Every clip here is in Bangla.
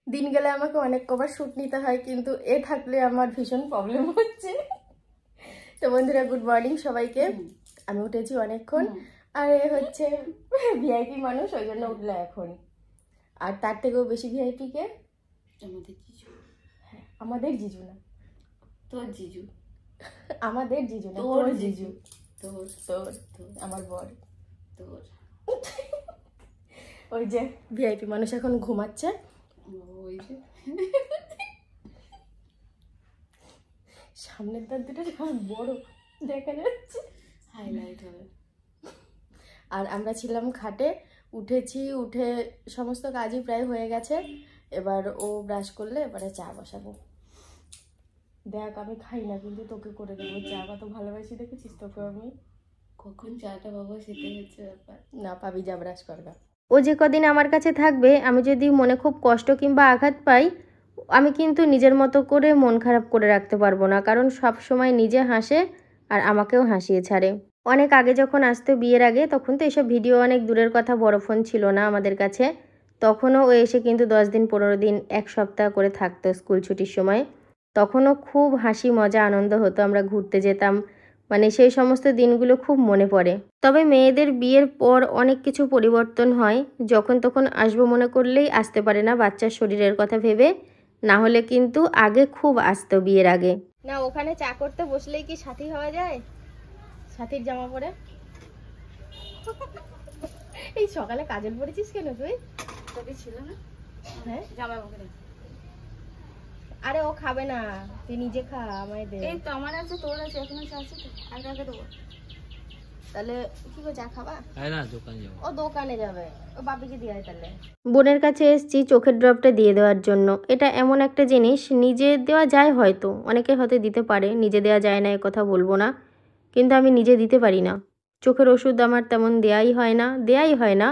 দিন গেলে আমাকে অনেক কবার শ্যুট নিতে হয়, কিন্তু এ থাকলে আমার ভীষণ প্রবলেম হচ্ছে। তো বন্ধুরা, গুড মর্নিং সবাইকে। আমি উঠেছি অনেকক্ষণ, আর এ হচ্ছে ভিআইপি মানুষ, ওই জন্য উঠলো এখন। আর তার থেকেও বেশি ভিআইপি কে? আমাদের জিজু। হ্যাঁ, আমাদের জিজু না, তোর জিজু। আমাদের জিজু না, তোর তোর জিজু। জিজু। তোর তোর আমার বর। তোর ওই যে ভিআইপি মানুষ এখন ঘুমাচ্ছে। ওই যে সামনের দাঁত দুটো বড় দেখা যাচ্ছে, হাইলাইট হবে। আর আমরা ছিলাম খাটে, উঠেছি, উঠে সমস্ত কাজই প্রায় হয়ে গেছে। এবার ও ব্রাশ করলে এবারে চা বসাবো। দেখ, আমি খাই না, কিন্তু তোকে করে দেবো চা, কত ভালোবাসি দেখেছিস তোকে আমি। কখন চাটা পাবো সেটাই হচ্ছে ব্যাপার। না পাবি, যা ব্রাশ করবা। ও যে কদিন আমার কাছে থাকবে, আমি যদি মনে খুব কষ্ট কিংবা আঘাত পাই, আমি কিন্তু নিজের মতো করে মন খারাপ করে রাখতে পারবো না, কারণ সব সময় নিজে হাসে আর আমাকেও হাসিয়ে ছাড়ে। অনেক আগে যখন আসতো, বিয়ের আগে, তখন তো এসব ভিডিও অনেক দূরের কথা, বড় ফোন ছিল না আমাদের কাছে। তখনও ও এসে কিন্তু 10 দিন 15 দিন 1 সপ্তাহ করে থাকতো স্কুল ছুটির সময়। তখনও খুব হাসি মজা আনন্দ হতো, আমরা ঘুরতে যেতাম, মানে সেই সমস্ত দিনগুলো খুব মনে পড়ে। তবে মেয়েদের বিয়ের পর অনেক কিছু পরিবর্তন হয়, যখন তখন আসবো মনে করলেই আসতে পারে না, বাচ্চার শরীরের কথা ভেবে। না হলে কিন্তু আগে খুব আসতো বিয়ের আগে। না, ওখানে চা করতে বসলেই কি সাথী হওয়া যায়? সাথীর জামা পরে এই সকালে কাজল পরেছিস কেন তুই? তোকে ছিল না? হ্যাঁ, জামাই মুখে। আরে ও খাবে না, তুই নিজে খা, আমায় দে। এই তো আমার আছে, তোর আছে, এখন আছে তো, আগে আগে দেবো। তাহলে কি করে চা খাবা? না, দোকানে যাবো। ও দোকানে যাবে, ও বাপিকে দিয়ে আয় তাহলে। বোনের কাছে এসেছি চোখের ড্রপটা দিয়ে দেওয়ার জন্য। এটা এমন একটা জিনিস, নিজে দেওয়া যায়, হয়তো অনেকে হয়তো দিতে পারে, নিজে দেওয়া যায় না এ কথা বলবো না, কিন্তু আমি নিজে দিতে পারি না। চোখের ওষুধ আমার তেমন দেয়াই হয় না,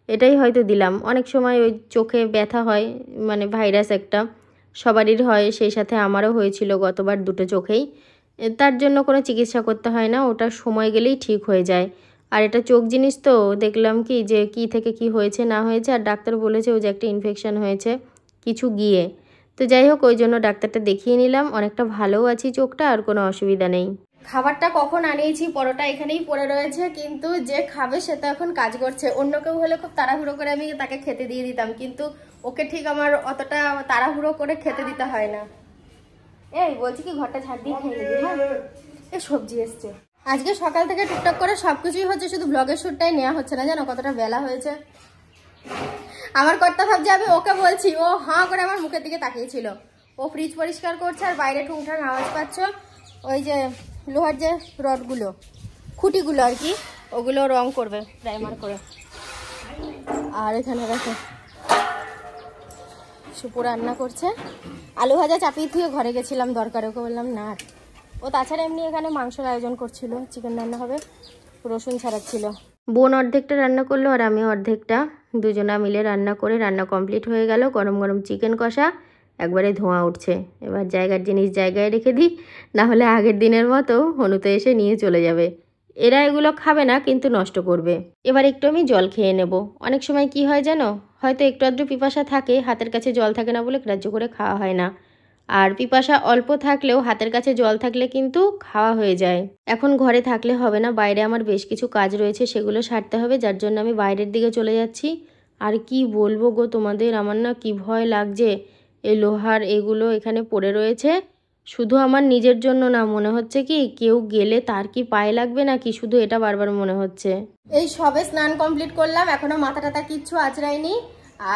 এটাই হয়তো দিলাম। অনেক সময় ওই চোখে ব্যথা হয়, মানে ভাইরাস একটা সবারই হয়, সেই সাথে আমারও হয়েছিল গতবার, দুটো চোখেই। তার জন্য কোনো চিকিৎসা করতে হয় না, ওটা সময় গেলেই ঠিক হয়ে যায়। আর এটা চোখ জিনিস তো, দেখলাম কি যে কী থেকে কি হয়েছে না হয়েছে, আর ডাক্তার বলেছে ওই যে একটা ইনফেকশন হয়েছে কিছু গিয়ে। তো যাই হোক, ওই জন্য ডাক্তারটা দেখিয়ে নিলাম, অনেকটা ভালোও আছি চোখটা, আর কোনো অসুবিধা নেই। খাবারটা কখন আনিয়েছি, পরোটা এখানেই পড়ে রয়েছে, কিন্তু যে খাবে সে তো এখন কাজ করছে। অন্য কেউ হলে খুব তাড়াহুড়ো করে আমি তাকে খেতে দিয়ে দিতাম, কিন্তু ওকে ঠিক আমার অতটা তাড়াহুড়ো করে খেতে দিতে হয় না। এই বলছি কি, ঘরটা ঝাড় দিয়ে খেয়ে নিবি? হ্যাঁ, এ সবজি এসছে আজকে সকাল থেকে, টুকটাক করে সবকিছুই হচ্ছে, শুধু ব্লগের শ্যুটটাই নেওয়া হচ্ছে না। জানো কতটা বেলা হয়েছে? আমার কর্তা ভাবছে আমি ওকে বলছি, ও হাঁ করে আমার মুখের দিকে তাকিয়েছিল। ও ফ্রিজ পরিষ্কার করছে, আর বাইরে ঠুংঠাং আওয়াজ পাচ্ছ, ওই যে লোহার যে রডগুলো, খুঁটিগুলো আর কি, ওগুলো রং করবে প্রাইমার করে। আর এখানে দেখো সুপু রান্না করছে, আলু ভাজা চাপিয়ে দিয়ে ঘরে গেছিলাম দরকারে, ওকে বললাম না। ও তাছাড়া এমনি এখানে মাংসের আয়োজন করছিল, চিকেন রান্না হবে, রসুন ছাড়াচ্ছিল। বোন অর্ধেকটা রান্না করলো আর আমি অর্ধেকটা, দুজনা মিলে রান্না করে রান্না কমপ্লিট হয়ে গেল। গরম গরম চিকেন কষা, একবারে ধোঁয়া উঠছে। এবার জায়গার জিনিস জায়গায় রেখে দিই, না হলে আগের দিনের মতো হনুতে এসে নিয়ে চলে যাবে। এরা এগুলো খাবে না, কিন্তু নষ্ট করবে। এবার একটু আমি জল খেয়ে নেব। অনেক সময় কি হয় জানো, হয়তো একটু আধটু পিপাসা থাকে, হাতের কাছে জল থাকে না বলে গ্রাহ্য করে খাওয়া হয় না। আর পিপাসা অল্প থাকলেও হাতের কাছে জল থাকলে কিন্তু খাওয়া হয়ে যায়। এখন ঘরে থাকলে হবে না, বাইরে আমার বেশ কিছু কাজ রয়েছে, সেগুলো সারতে হবে, যার জন্য আমি বাইরের দিকে চলে যাচ্ছি। আর কি বলবো গো তোমাদের, আমার না কি ভয় লাগছে। এই লোহার এগুলো এখানে পড়ে রয়েছে, শুধু আমার নিজের জন্য না, মনে হচ্ছে কি কেউ গেলে তার কি পায়ে লাগবে নাকি, শুধু এটা বারবার মনে হচ্ছে। এই সবে স্নান কমপ্লিট করলাম, এখনো মাথা টাথা কিচ্ছু আঁচড়াইনি।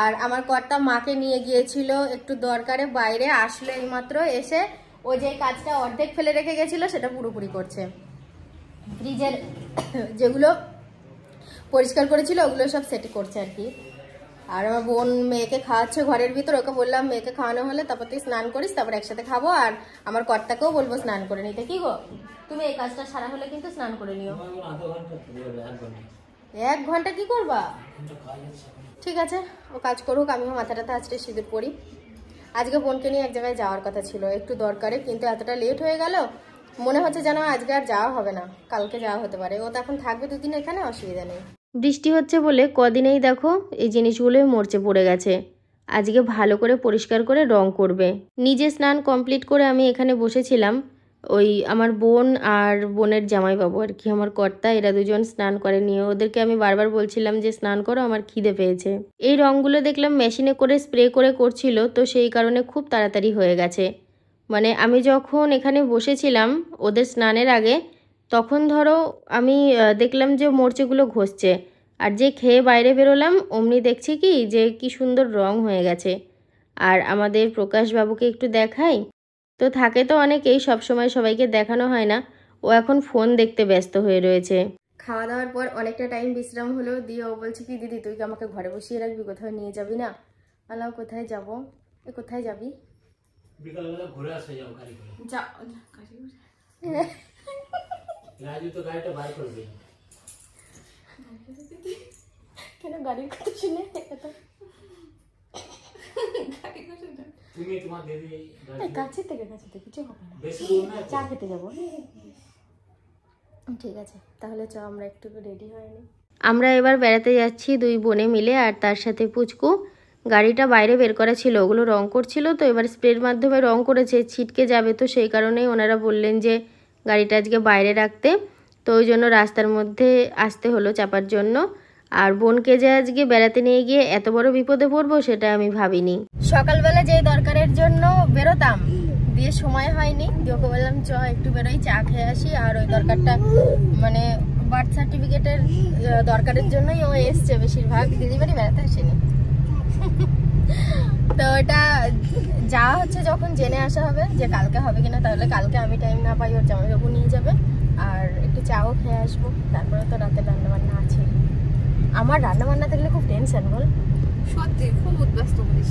আর আমার কর্তা মাকে নিয়ে গিয়েছিল একটু দরকারে বাইরে, আসলো এইমাত্র, এসে ও যে কাজটা অর্ধেক ফেলে রেখে গেছিল সেটা পুরোপুরি করছে। ফ্রিজের যেগুলো পরিষ্কার করেছিল ওগুলো সব সেট করছে আর কি। আর আমার বোন মেয়েকে খাওয়াচ্ছে ঘরের ভিতর, ওকে বললাম মেয়েকে খাওয়ানো হলে তারপর তুই স্নান করিস, তারপর একসাথে খাবো। আর আমার কর্তাকেও বলবো স্নান করে নিতে। কি গো, তুমি এই কাজটা সারা হলে কিন্তু স্নান করে নিও। 1 ঘন্টা কি করবা? ঠিক আছে, ও কাজ করুক, আমিও মাথাটাতে আজকে সিঁদুর পরি। আজকে বোনকে নিয়ে এক জায়গায় যাওয়ার কথা ছিল একটু দরকারে, কিন্তু এতটা লেট হয়ে গেল, মনে হচ্ছে যেন আজকে আর যাওয়া হবে না, কালকে যাওয়া হতে পারে। ও তো এখন থাকবে 2 দিন এখানে, অসুবিধা নেই। বৃষ্টি হচ্ছে বলে কদিনেই দেখো এই জিনিসগুলোই মরচে পড়ে গেছে। আজকে ভালো করে পরিষ্কার করে রং করবে। নিজে স্নান কমপ্লিট করে আমি এখানে বসেছিলাম। ওই আমার বোন আর বোনের জামাইবাবু আর কি, আমার কর্তা, এরা দুজন স্নান করে নিয়ে, ওদেরকে আমি বারবার বলছিলাম যে স্নান করো, আমার খিদে পেয়েছে। এই রঙগুলো দেখলাম মেশিনে করে স্প্রে করে করছিল, তো সেই কারণে খুব তাড়াতাড়ি হয়ে গেছে। মানে আমি যখন এখানে বসেছিলাম ওদের স্নানের আগে, তখন ধরো আমি দেখলাম যে মরচেগুলো ঘষছে, আর যে খেয়ে বাইরে বেরোলাম অমনি দেখছি যে কি সুন্দর রং হয়ে গেছে। আর আমাদের প্রকাশবাবুকে একটু দেখাই, তো থাকে তো অনেকেই, সবসময় সবাইকে দেখানো হয় না, ও এখন ফোন দেখতে ব্যস্ত হয়ে রয়েছে। খাওয়া দাওয়ার পর অনেকটা টাইম বিশ্রাম হলো, দিয়ে ও বলছে কি দিদি তুই কি আমাকে ঘরে বসিয়ে রাখবি, কোথাও নিয়ে যাবি না? আলাও কোথায় যাব? কোথায় যাবি? বিকালবেলা ঘুরে আসে যাও গাড়ি করে। যাও গাড়ি করে। রাজু তো গাড়িটা বার করবে। কেন গাড়ির কথা শুনে তুমি তোমার দিদি কাছে থেকে কিছু হবে না, বেশি দূর না, চা খেতে যাবো। ঠিক আছে তাহলে চ, আমরা একটু রেডি হয়ে নিই। আমরা এবার বেড়াতে যাচ্ছি দুই বোনে মিলে, আর তার সাথে পুচকু। গাড়িটা বাইরে বের করা ছিল, ওগুলো রং করছিল, তো এবার স্প্রের মাধ্যমে রং করেছে, ছিটকে যাবে, তো সেই কারণেই ওনারা বললেন যে গাড়িটা আজকে বাইরে রাখতে, তো ওই জন্য রাস্তার মধ্যে আসতে হলো চাপার জন্য। আর বোনকে যে আজকে বেড়াতে নিয়ে গিয়ে এত বড় বিপদে পড়বো সেটা আমি ভাবিনি। সকালবেলা যেই দরকারের জন্য বেরোতাম, দিয়ে সময় হয়নি, দিয়ে ওকে বললাম চ একটু বেরোই, চা খেয়ে আসি। আর ওই দরকারটা মানে বার্থ সার্টিফিকেটের দরকারের জন্যই ও এসছে বেশিরভাগ, দিদি বাড়ি বেড়াতে আসেনি। তো ওটা যা হচ্ছে যখন জেনে আসা হবে যে কালকে হবে কিনা, তাহলে কালকে আমি টাইম না পাই ওর জামাইবাবু নিয়ে যাবে, আর একটু চাও খেয়ে আসবো। তারপরে তো রাতে রান্নাবান্না আছে। আমার রান্নাবান্না থাকলে খুব টেনশন, বল? সত্যি খুব উদ্বাস্ত করিস।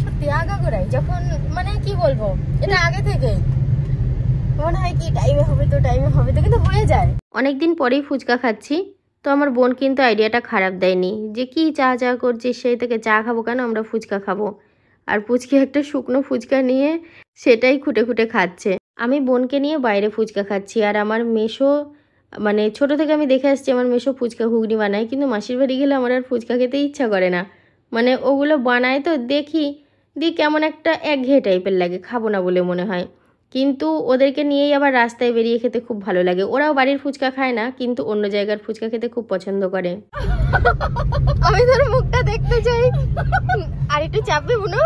সত্যি আগাগোড়াই যখন মানে কি বলবো, এটা আগে থেকেই মনে হয় কি টাইমে হবে তো, কিন্তু হয়ে যায়। অনেকদিন পরেই ফুচকা খাচ্ছি, তো আমার বোন কিন্তু আইডিয়াটা খারাপ দেয়নি যে কি চা করছিস, সেই থেকে চা খাবো কেন, আমরা ফুচকা খাবো। আর পুচকি একটা শুকনো ফুচকা নিয়ে সেটাই খুঁটে খুঁটে খাচ্ছে। আমি বোনকে নিয়ে বাইরে ফুচকা খাচ্ছি, আর আমার মেশো, মানে ছোট থেকে আমি দেখে আসছি আমার মেশো ফুচকা ঘুগনি বানায়, কিন্তু মাসির বাড়ি গেলে আমার আর ফুচকা খেতে ইচ্ছা করে না। মানে ওগুলো বানায় তো দেখি কেমন একটা একঘেয়ে টাইপের লাগে, খাবো না বলে মনে হয়। কিন্তু ওদেরকে নিয়েই আবার রাস্তায় বেরিয়ে খেতে খুব ভালো লাগে। ওরাও বাড়ির ফুচকা খায় না, কিন্তু অন্য জায়গার ফুচকা খেতে খুব পছন্দ করে। আমি তোর মুখটা দেখতে চাই, আর একটু চাপবে বুনো,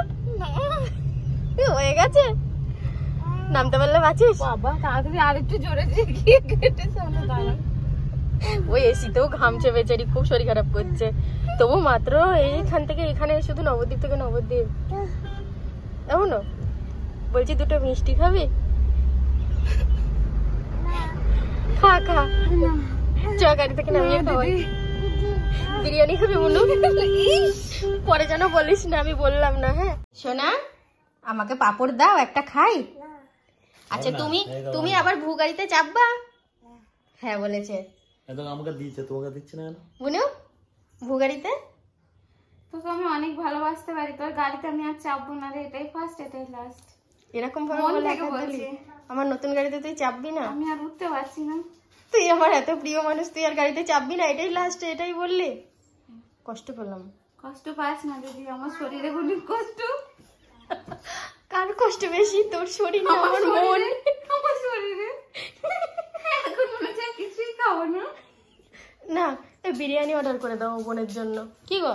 হয়ে গেছে, নামতে পারলে বাঁচিস। বাবা তাড়াতাড়ি আর একটু জোরে গিয়ে কেটে সামনে দাঁড়া। ওই এসিতেও ঘামছে বেচারি, খুব শরীর খারাপ করছে। তবু মাত্র এইখান থেকে এখানে, শুধু নবদ্বীপ থেকে নবদ্বীপ। এমনও বলছি দুটো মিষ্টি খাবি? খা খা, চ গাড়ি থেকে নামিয়ে খাওয়াই। বিরিয়ানি খাবি বলু? পরে যেন বলিস না আমি বললাম না। হ্যাঁ সোনা, আমাকে পাপড় দাও একটা খাই। আচ্ছা তুমি আবার ভু গাড়িতে চাপবা? হ্যাঁ বলেছে। আমাকে দিচ্ছে, তোমাকে দিচ্ছে না কেন বুনু ভু গাড়িতে? তোকে আমি অনেক ভালোবাসতে পারি, তোর গাড়িতে আমি আর চাপবো না রে, এটাই ফার্স্ট এটাই লাস্ট। এরকম ভাবে মন বলে থেকে বলছি। আমার নতুন গাড়িতে তুই চাপবি না? আমি আর উঠতে পারছি না। তুই আমার এত প্রিয় মানুষ, তুই আর গাড়িতে চাপবি না, এটাই লাস্ট, এটাই বললি? কষ্ট পেলাম। কষ্ট পাস না দিদি, আমার শরীরে কোনো কষ্ট। কার কষ্ট বেশি, তোর শরীর না আমার মন? আমার শরীরে এখন মনে হচ্ছে কিছুই খাবো না। না এই বিরিয়ানি অর্ডার করে দাও বোনের জন্য। কি গো,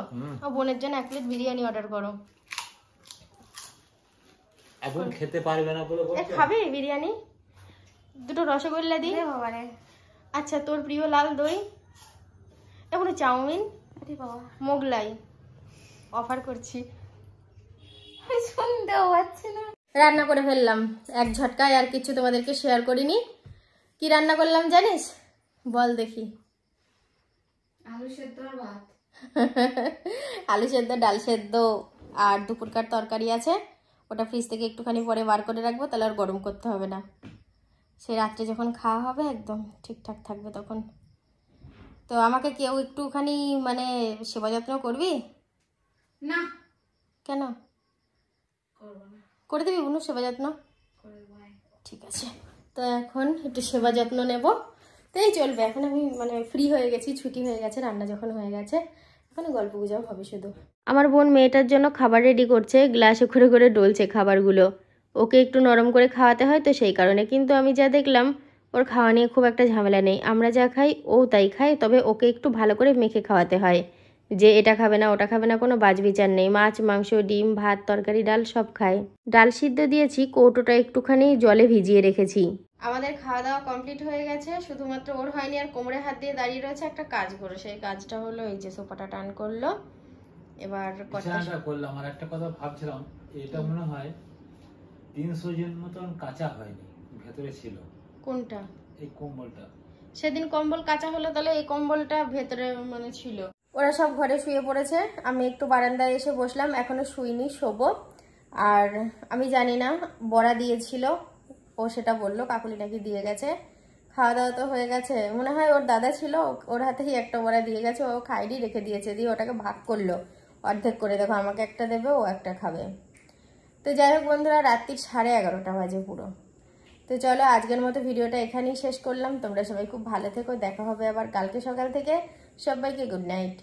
বোনের জন্য 1 প্লেট বিরিয়ানি অর্ডার করো। এখন খেতে পারবে না বলে বলছো? খাবে বিরিয়ানি? দুটো রসগোল্লা দিই। বাবা রে। আচ্ছা তোর প্রিয় লাল দই, এমন চাউমিন, আরে বাবা মোগলাই অফার করছি। শুনতেও পাচ্ছি না। রান্না করে ফেললাম এক ঝটকায়, আর কিছু তোমাদেরকে শেয়ার করিনি। কি রান্না করলাম জানিস? বল দেখি। আলু সেদ্ধ আর ভাত। আলু সেদ্ধ, ডাল সেদ্ধ, আর দুপুরকার তরকারি আছে, ওটা ফ্রিজ থেকে একটুখানি পরে বার করে রাখবো, তাহলে আর গরম করতে হবে না। সে রাত্রে যখন খাওয়া হবে একদম ঠিকঠাক থাকবে তখন। তো আমাকে কেউ একটুখানি মানে সেবা যত্ন করবি না? কেন? করবো না। করে দিবি বুনু সেবা যত্ন? ঠিক আছে, তো এখন একটু সেবা যত্ন নেব, তাই চলবে। এখন আমি মানে ফ্রি হয়ে গেছি, ছুটি হয়ে গেছে, রান্না যখন হয়ে গেছে, মানে গল্প গুজব হবে শুধু। আমার বোন মেয়েটার জন্য খাবার রেডি করছে, গ্লাসে করে করে ডলছে খাবারগুলো। ওকে একটু নরম করে খাওয়াতে হয় তো সেই কারণে। কিন্তু আমি যা দেখলাম ওর খাওয়া নিয়ে খুব একটা ঝামেলা নেই, আমরা যা খাই ও তাই খায়, তবে ওকে একটু ভালো করে মেখে খাওয়াতে হয়, যে এটা খাবে না ওটা খাবে না কোনো বাছবিচার নেই। মাছ, মাংস, ডিম, ভাত, তরকারি, ডাল সব খায়। ডাল সিদ্ধ দিয়েছি, কৌটোটা একটুখানি জলে ভিজিয়ে রেখেছি। আমাদের খাওয়া দাওয়া কমপ্লিট হয়ে গেছে, শুধুমাত্র ওর হয়নি, আর কোমরে হাত দিয়ে দাঁড়িয়ে রয়েছে একটা কাজ করে। সেই কাজটা হলো এই যে সোফাটা টান করলো, এবার বিছানাটা করলাম। আর একটা কথা ভাবছিলাম, এটা মনে হয় 300 জন মতন কাঁচা হয়নি, ভেতরে ছিল। কোনটা? এই কম্বলটা। সেদিন কম্বল কাঁচা হলো, তাহলে এই কম্বলটা ভেতরে মানে ছিল। ওরা সব ঘরে শুয়ে পড়েছে, আমি একটু বারান্দায় এসে বসলাম, এখনো শুইনি, শোবো। আর আমি জানি না, বড়া দিয়েছিল, ও সেটা বললো কাকুলি নাকি দিয়ে গেছে। খাওয়া দাওয়া তো হয়ে গেছে, মনে হয় ওর দাদা ছিল, ওর হাতেই একটা বড়া দিয়ে গেছে, ও খাইনি, রেখে দিয়েছে, দিয়ে ওটাকে ভাগ করলো অর্ধেক করে। দেখো আমাকে একটা দেবে, ও একটা খাবে। তো যাই হোক বন্ধুরা, রাত্রি 11:30 বাজে পুরো। তো চলো আজকের মতো ভিডিওটা এখানেই শেষ করলাম। তোমরা সবাই খুব ভালো থেকো, দেখা হবে আবার কালকে সকাল থেকে। সবাইকে গুড নাইট।